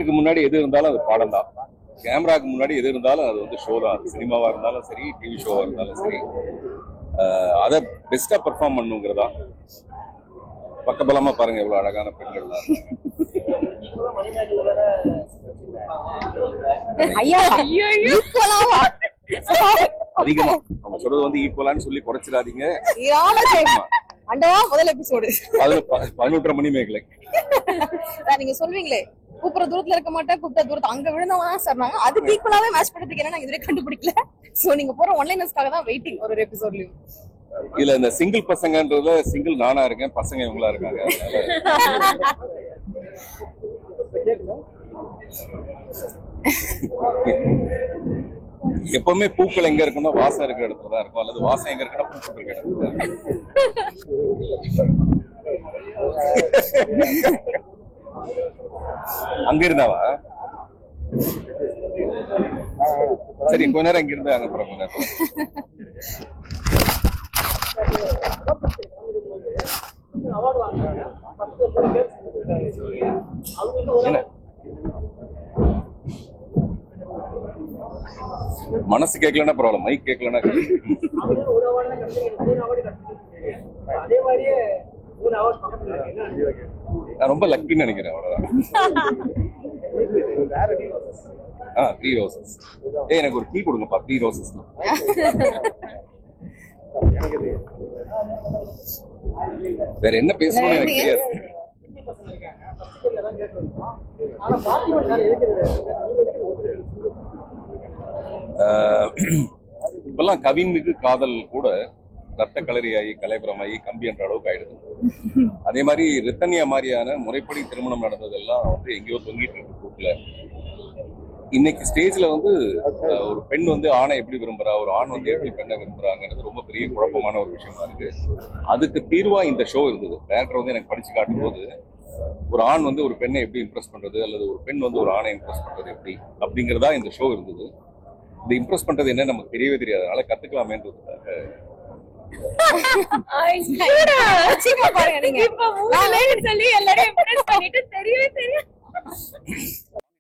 இதுக்கு முன்னாடி எது இருந்தாலும் அது பாடம் தான். கேமராக்கு முன்னாடி எது இருந்தாலும் அது வந்து ஷோ தான். சினிமாவா இருந்தாலும் சரி, டிவி ஷோவா இருந்தாலும் சரி, அதை பெஸ்டா பெர்ஃபார்ம் பண்ணுங்கிறதா. பக்கபலமா பாருங்க எவ்வளவு அழகான பெண்கள் அதிகமா அவங்க சொல்றது வந்து ஈக்குவலான்னு சொல்லி குறைச்சிடாதீங்க. முதல் எபிசோடு 11:30 மணி மேகலை நீங்க சொல்வீங்களே கூப்பிட தூரத்துல இருக்க மாட்டேன், கூப்பிட்ட தூரத்துல அங்க விழுந்தவங்க சொன்னாங்க. அதுக்கு ஈக்குவலாவே மேட்ச் பண்றதுக்கு என்ன இதுவரை கண்டுபிடிக்கல. சோ நீங்க போற ஒன்லைனர்ஸ்க்காக தான் வெயிட்டிங் ஒரு எபிசோட்லயும். இல்ல இந்த சிங்கிள் பசங்கன்றதுல சிங்கிள் நானா இருக்கேன், பசங்க இவங்களா இருக்காங்க. எப்பவுமே பூக்கள் எங்க இருக்குன்னா வாசம் இருக்கிற இடத்துல தான் இருக்கும், அல்லது வாசம் எங்க இருக்குன்னா பூக்கள் இருக்கிற இடத்துல. அங்க இருந்தாவா? சரி கொஞ்ச நேரம் இங்க இருந்து அங்க போற கொஞ்ச நேரம். மனசு கேட்கலன்னா பரவாயில்ல, மைக் கேட்கலன்னா நான் ரொம்ப லக்கின்னு நினைக்கிறேன். அவ்வளவுதான். 3 ரோசஸ். எனக்கு ஒரு டீ கொடுங்கப்பா. 3 ரோசஸ். வேற என்ன பேசணும்னு எனக்கு தெரியாது. இப்பெல்லாம் கவினுக்கு காதல் கூட ரத்த கலரியாகி கலைபுரமாகி கம்பி என்ற அளவுக்கு ஆயிடுது. அதே மாதிரி ரித்தன்யா மாதிரியான முறைப்படி திருமணம் நடந்ததெல்லாம் வந்து எங்கேயோ தொங்கிட்டு இருக்கு கூட்டுல. இன்னைக்கு ஸ்டேஜ்ல வந்து ஒரு பெண் வந்து ஆணை எப்படி விரும்புறா, ஒரு ஆண் வந்து எப்படி பெண்ணை விரும்புறாங்கிறது ரொம்ப பெரிய குழப்பமான ஒரு விஷயமா இருக்கு. அதுக்கு தீர்வா இந்த ஷோ இருந்தது. டேரக்டர் வந்து எனக்கு படிச்சு காட்டும் போது ஒரு ஆண் வந்து ஒரு பெண்ணை எப்படி இம்ப்ரெஸ் பண்றது, அல்லது ஒரு பெண் வந்து ஒரு ஆணை இம்ப்ரெஸ் பண்றது எப்படி அப்படிங்கிறதா இந்த ஷோ இருந்தது. இந்த இம்ப்ரெஸ் பண்றது என்ன நமக்கு தெரியவே தெரியாது, அதனால கத்துக்கலாமேன்றதுக்காக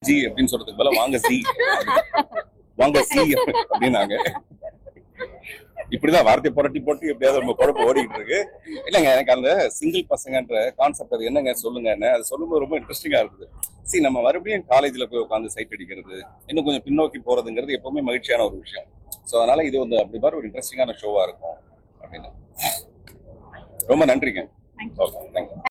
ஜி அப்படின்னு சொல்றதுக்கு பதிலா வாங்க சி, வாங்க சி அப்படின்னாங்க. இப்படிதான் வார்த்தை புரட்டி போட்டு எப்படியாவது நம்ம குழப்பம் ஓடிக்கிட்டு இருக்கு. இல்லைங்க, எனக்கு அந்த சிங்கிள் பசங்கன்ற கான்செப்ட் அது என்னங்க சொல்லுங்க. என்ன அது சொல்லும்போது ரொம்ப இன்ட்ரெஸ்டிங்கா இருக்குது. சரி, நம்ம மறுபடியும் காலேஜ்ல போய் உட்காந்து சைட் அடிக்கிறது, இன்னும் கொஞ்சம் பின்னோக்கி போறதுங்கிறது எப்பவுமே மகிழ்ச்சியான ஒரு விஷயம். ஸோ அதனால இது வந்து அப்படி மாதிரி ஒரு இன்ட்ரெஸ்டிங்கான ஷோவா இருக்கும் அப்படின்னு. ரொம்ப நன்றிங்க. Okay, thank you.